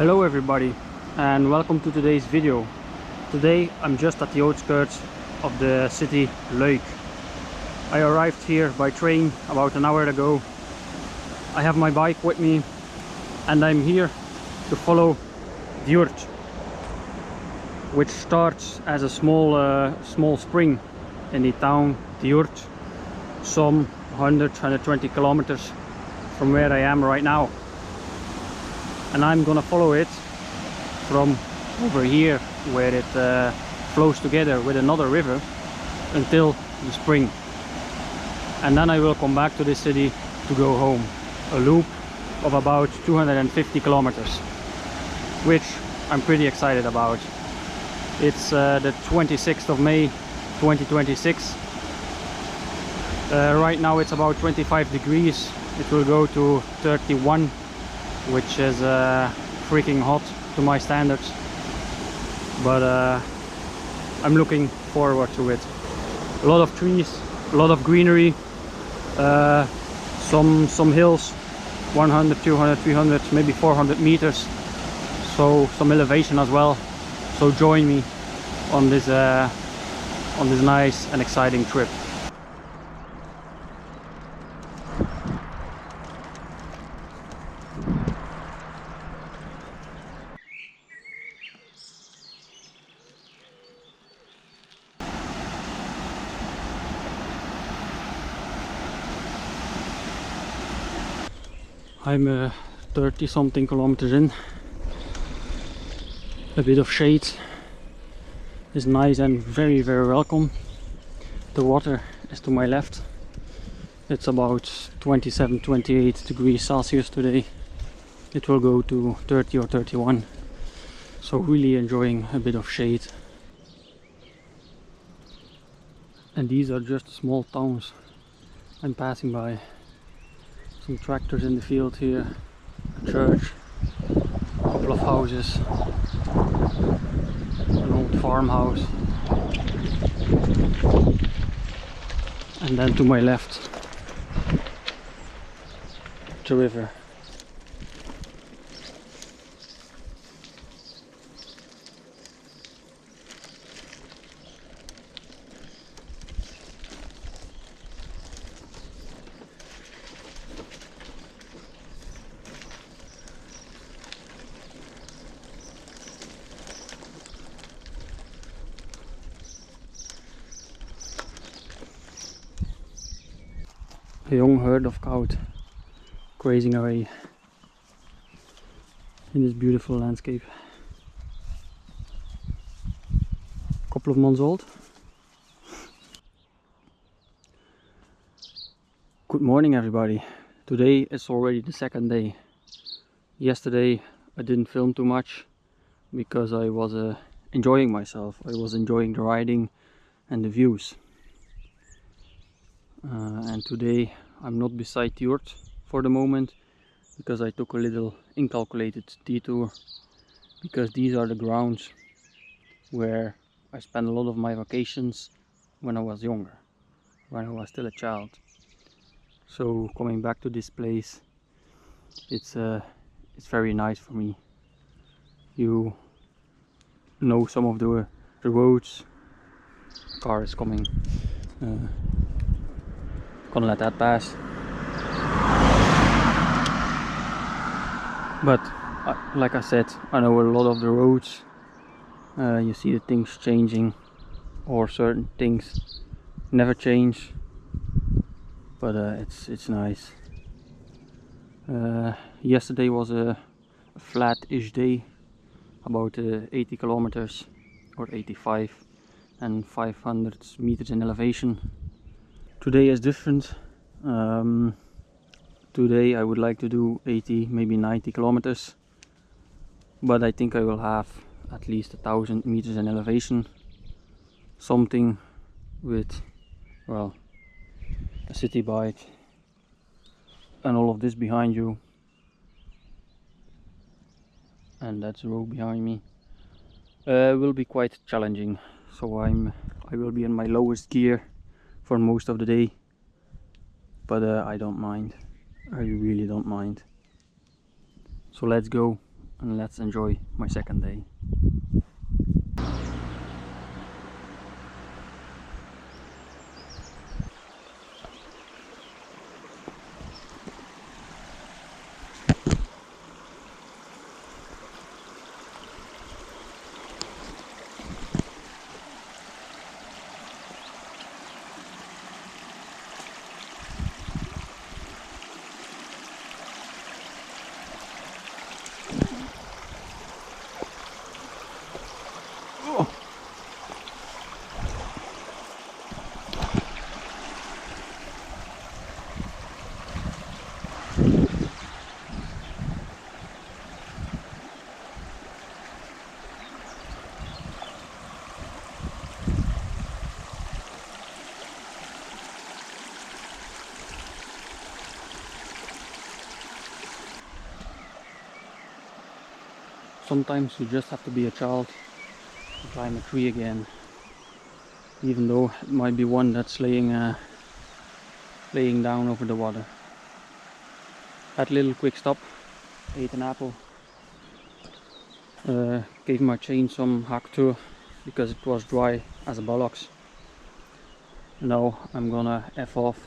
Hello everybody and welcome to today's video. Today I'm just at the outskirts of the city Luik. I arrived here by train about an hour ago. I have my bike with me and I'm here to follow the ourthe, which starts as a small spring in the town the ourthe, some 120 kilometers from where I am right now. And I'm gonna follow it from over here where it flows together with another river until the spring, and then I will come back to this city to go home, a loop of about 250 kilometers, which I'm pretty excited about. It's the 26th of May 2026. Right now it's about 25 degrees. It will go to 31, which is freaking hot to my standards, but I'm looking forward to it. A lot of trees, a lot of greenery, some hills, 100, 200, 300, maybe 400 meters, so some elevation as well. So join me on this nice and exciting trip. I'm 30 something kilometers in. A bit of shade is nice and very welcome. The water is to my left. It's about 27-28 degrees Celsius today. It will go to 30 or 31, so really enjoying a bit of shade. And these are just small towns I'm passing by. Some tractors in the field here, a church, a couple of houses, an old farmhouse, and then to my left the river. A young herd of cows grazing away in this beautiful landscape. A couple of months old. Good morning everybody. Today is already the second day. Yesterday I didn't film too much because I was enjoying myself. I was enjoying the riding and the views. And today I'm not beside the ourthe for the moment because I took a little incalculated detour, because these are the grounds where I spent a lot of my vacations when I was younger, when I was still a child. So coming back to this place, it's very nice for me. You know some of the roads. Car is coming. Gonna let that pass. But like I said, I know a lot of the roads. You see the things changing, or certain things never change, but it's nice. Yesterday was a flat-ish day, about 80 kilometers or 85 and 500 meters in elevation. Today is different. Today I would like to do 80, maybe 90 kilometers, but I think I will have at least 1000 meters in elevation. Something with, well, a city bike and all of this behind you, and that's the road behind me. Will be quite challenging, so I will be in my lowest gear for most of the day, but I don't mind. I really don't mind. So let's go and let's enjoy my second day. Sometimes you just have to be a child to climb a tree again, even though it might be one that's laying down over the water. Had a little quick stop, ate an apple, gave my chain some hack too because it was dry as a bollocks. Now I'm gonna F off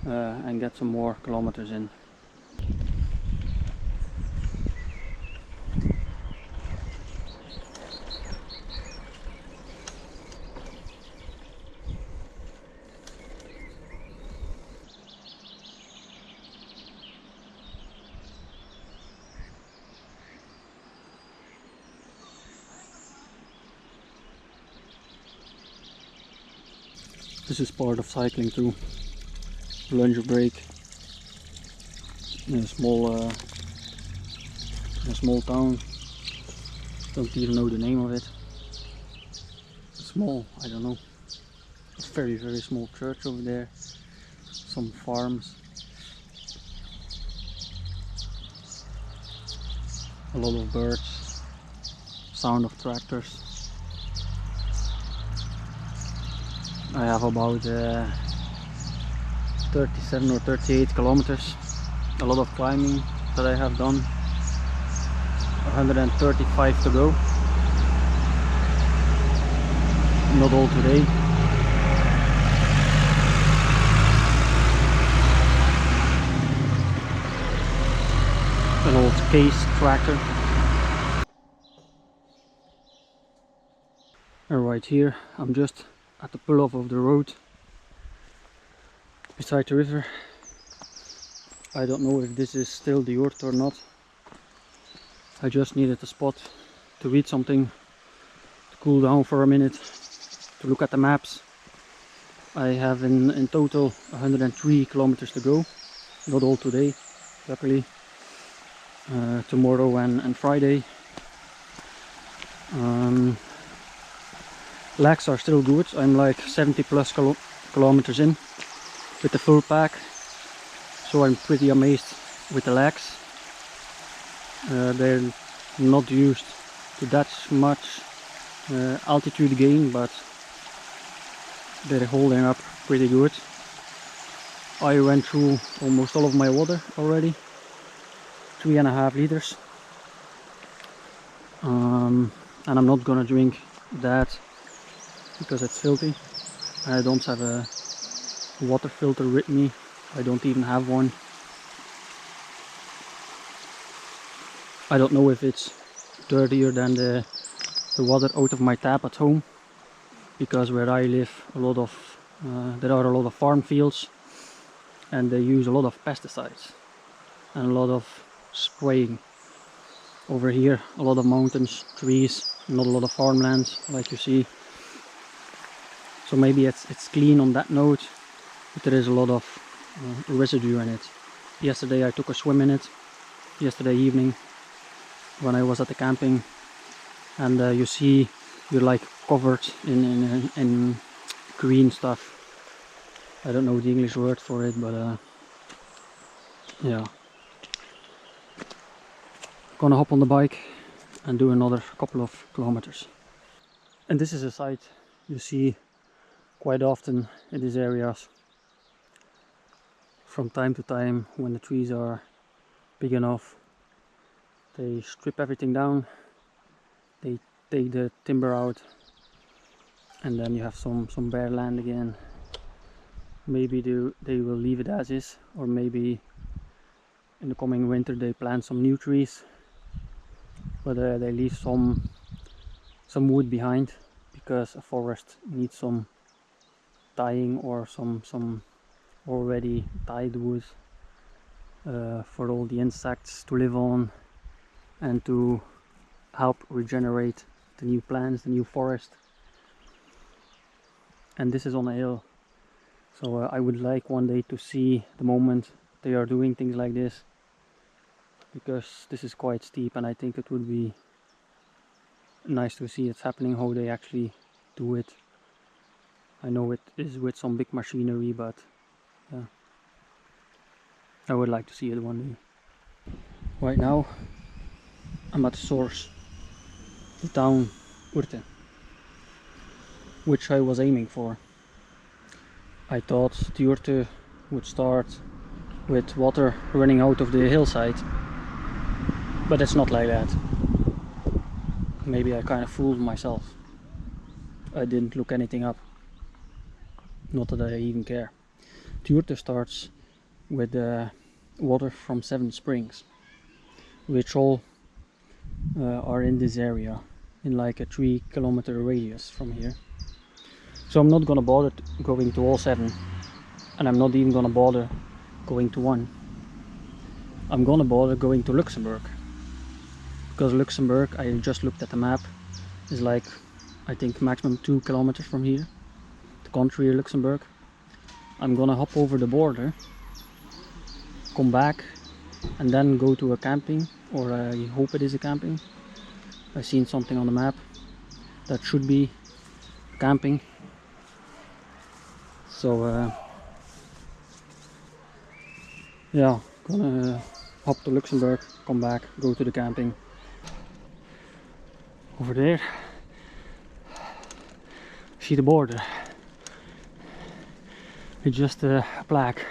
and get some more kilometers in. This is part of cycling too. Lunch break in a small town. Don't even know the name of it. Small, I don't know. A very small church over there. Some farms. A lot of birds. Sound of tractors. I have about 37 or 38 kilometers. A lot of climbing that I have done. 135 to go. Not all today. An old case tractor. And right here I'm just at the pull-off of the road beside the river. I don't know if this is still the ourthe or not. I just needed a spot to eat something, to cool down for a minute, to look at the maps. I have in total 103 kilometers to go. Not all today, luckily. Tomorrow and Friday. Legs are still good. I'm like 70 plus kilometers in with the full pack, so I'm pretty amazed with the legs. They're not used to that much altitude gain, but they're holding up pretty good. I went through almost all of my water already, 3.5 liters, and I'm not gonna drink that because it's filthy. I don't have a water filter with me. I don't even have one. I don't know if it's dirtier than the water out of my tap at home, because where I live there are a lot of farm fields and they use a lot of pesticides and a lot of spraying. Over here a lot of mountains, trees, not a lot of farmland like you see. So maybe it's clean on that note, but there is a lot of residue in it. Yesterday I took a swim in it, yesterday evening when I was at the camping, and you see you're like covered in green stuff. I don't know the English word for it, but yeah. Gonna hop on the bike and do another couple of kilometers. And this is a sight you see quite often in these areas. From time to time, when the trees are big enough, They strip everything down, they take the timber out, and then you have some bare land again. Maybe they will leave it as is, or maybe in the coming winter they plant some new trees, but they leave some wood behind, because a forest needs some tying, or some already tied wood for all the insects to live on and to help regenerate the new plants, the new forest. And this is on a hill, so I would like one day to see the moment they are doing things like this, because this is quite steep, and I think it would be nice to see it's happening, how they actually do it. I know it is with some big machinery, but yeah, I would like to see it one day. Right now I'm at the source, the town Ourthe, which I was aiming for. I thought the Ourthe would start with water running out of the hillside, but it's not like that. Maybe I kind of fooled myself. I didn't look anything up. Not that I even care. The Ourthe starts with water from 7 springs, which all are in this area, in like a 3-kilometer radius from here. So I'm not gonna bother going to all 7, and I'm not even gonna bother going to one. I'm gonna bother going to Luxembourg, because Luxembourg, I just looked at the map, is like, I think, maximum 2 kilometers from here, the country Luxembourg. I'm gonna hop over the border, come back, and then go to a camping, or I hope it is a camping. I've seen something on the map that should be camping. So yeah, gonna hop to Luxembourg, come back, go to the camping. Over there, see the border. It's just a plaque.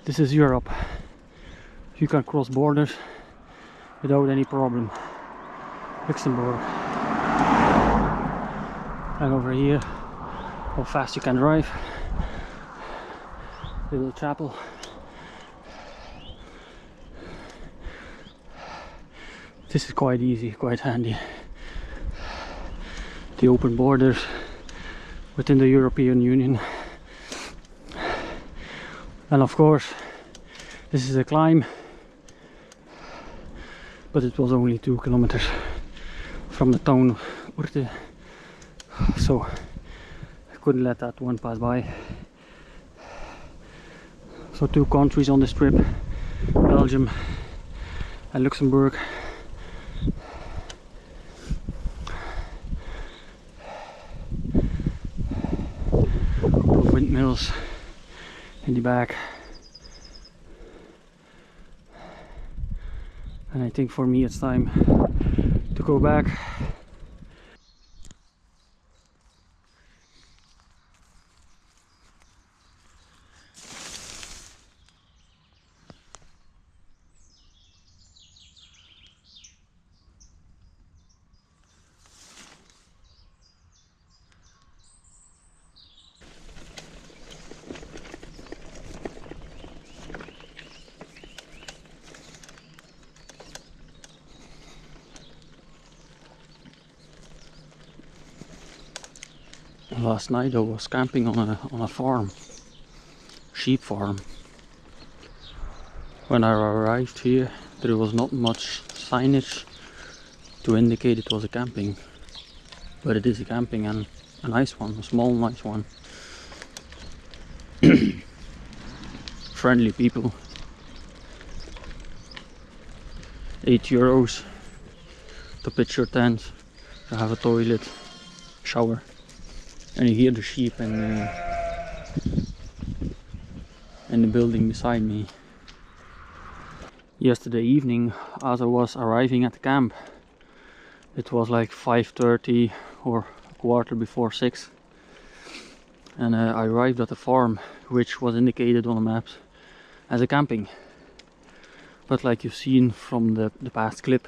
This is Europe. You can cross borders without any problem. Luxembourg. And over here, how fast you can drive. Little chapel. This is quite easy, quite handy. The open borders within the European Union. And of course, this is a climb, but it was only 2 kilometers from the town Ourthe, so I couldn't let that one pass by. So 2 countries on this trip, Belgium and Luxembourg. Windmills in the back, and I think for me it's time to go back. Last night I was camping on a farm, sheep farm. When I arrived here, there was not much signage to indicate it was a camping, but it is a camping, and a nice one, a small nice one. Friendly people. €8 to pitch your tent, to have a toilet, shower. And you hear the sheep in the building beside me. Yesterday evening, as I was arriving at the camp, it was like 5:30 or a quarter before 6, and I arrived at the farm, which was indicated on the maps as a camping. but like you've seen from the past clip,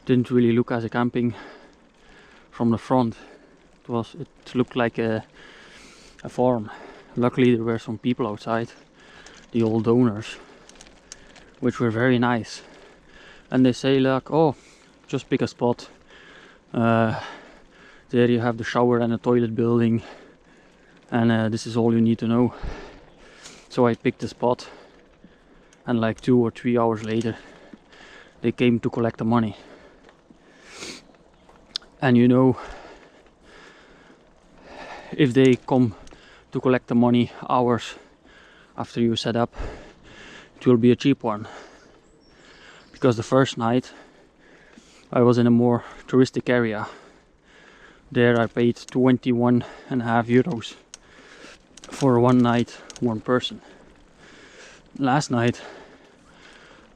didn't really look as a camping from the front. It looked like a farm. Luckily there were some people outside, the old owners, which were very nice, and they say like, oh, just pick a spot, there you have the shower and a toilet building, and this is all you need to know. So I picked a spot, and like 2 or 3 hours later they came to collect the money. And you know, if they come to collect the money hours after you set up, it will be a cheap one. Because the first night I was in a more touristic area. There I paid 21.5 euros for one night, one person. Last night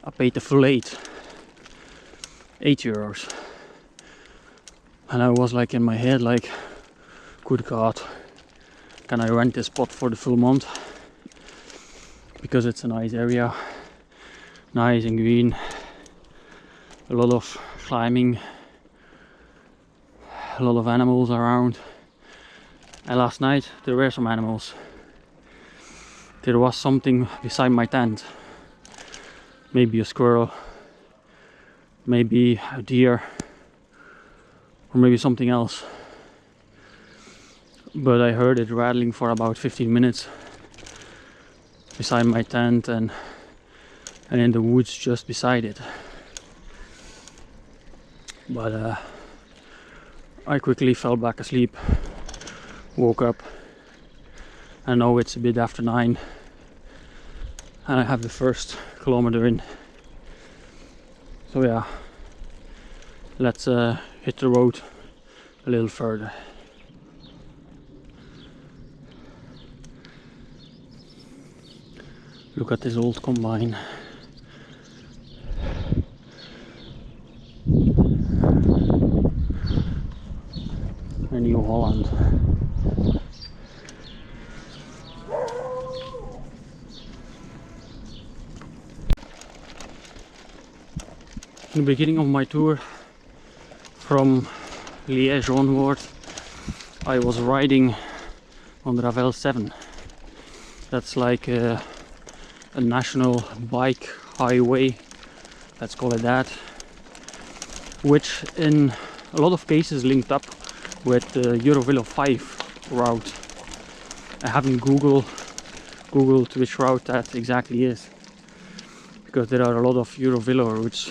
I paid the full 8 euros. And I was like in my head like, good God, can I rent this spot for the full month? Because it's a nice area, nice and green, a lot of climbing, a lot of animals around. And last night there were some animals. There was something beside my tent, maybe a squirrel, maybe a deer, or maybe something else. But I heard it rattling for about 15 minutes beside my tent and in the woods just beside it. But I quickly fell back asleep, woke up, and now it's a bit after 9 and I have the first kilometer in. So yeah, let's hit the road a little further. Look at this old combine. A New Holland. In the beginning of my tour from Liège onward, I was riding on the Ravel 7. That's like a national bike highway, let's call it that, which in a lot of cases linked up with the Eurovelo 5 route. I haven't googled which route that exactly is, because there are a lot of Eurovelo routes,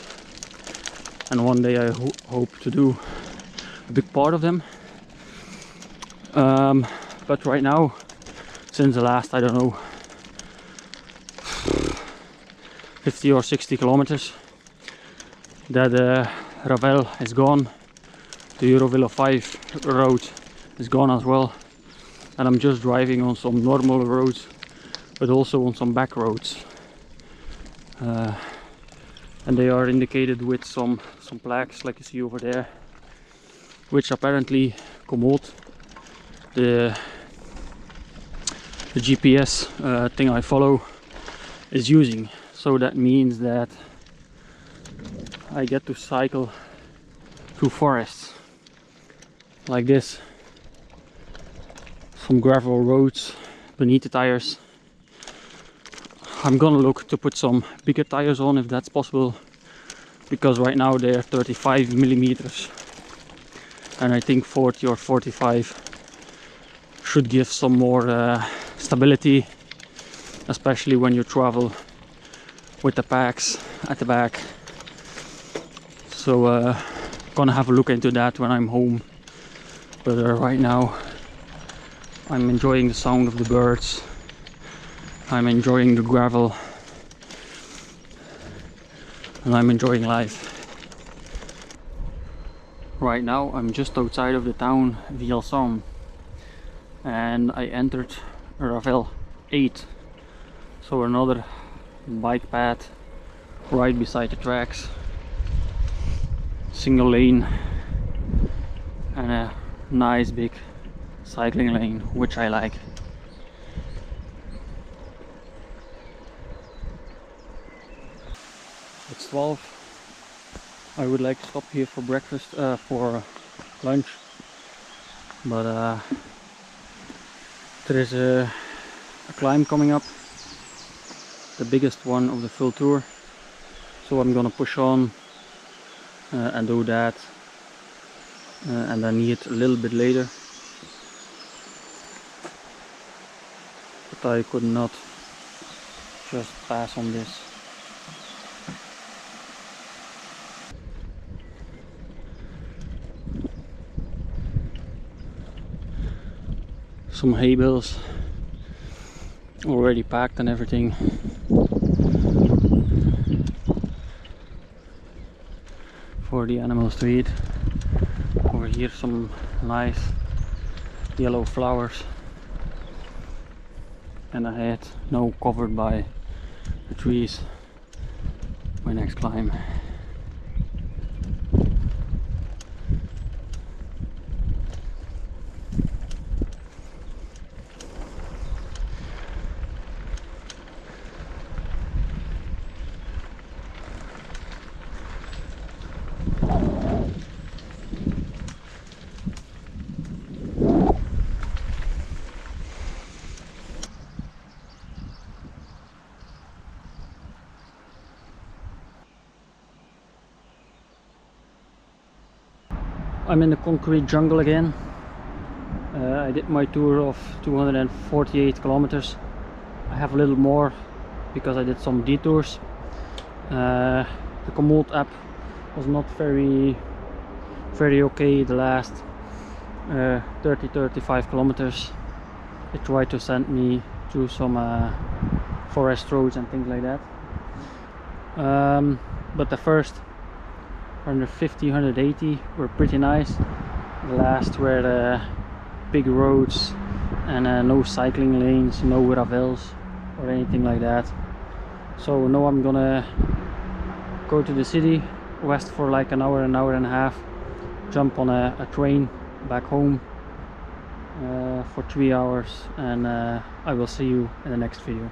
and one day I hope to do a big part of them. But right now, since the last, I don't know, 50 or 60 kilometers, that Ravel is gone, the Eurovelo 5 road is gone as well, and I'm just driving on some normal roads, but also on some back roads, and they are indicated with some plaques like you see over there, which apparently Komoot, the GPS thing I follow, is using. So that means that I get to cycle through forests like this, some gravel roads beneath the tires. I'm gonna look to put some bigger tires on if that's possible, because right now they're 35 millimeters, and I think 40 or 45 should give some more stability, especially when you travel with the packs at the back. So gonna have a look into that when I'm home. But right now I'm enjoying the sound of the birds, I'm enjoying the gravel, and I'm enjoying life. Right now I'm just outside of the town Vielsalm, and I entered Ravel 8, so another bike path right beside the tracks, single lane, and a nice big cycling lane, which I like. It's 12. I would like to stop here for breakfast, for lunch, but there is a climb coming up, the biggest one of the full tour, so I'm gonna push on and do that, and then eat a little bit later, but I could not just pass on this. Some hay bales already packed and everything. For the animals to eat. Over here some nice yellow flowers, and ahead now covered by the trees, my next climb. I'm in the concrete jungle again. I did my tour of 248 kilometers. I have a little more because I did some detours. The Komoot app was not very okay the last 30-35 kilometers. It tried to send me through some forest roads and things like that. But the first 150, 180 were pretty nice. The last were big roads and no cycling lanes, no Ravels or anything like that. So now I'm gonna go to the city west for like an hour and a half, jump on a train back home for 3 hours, and I will see you in the next video.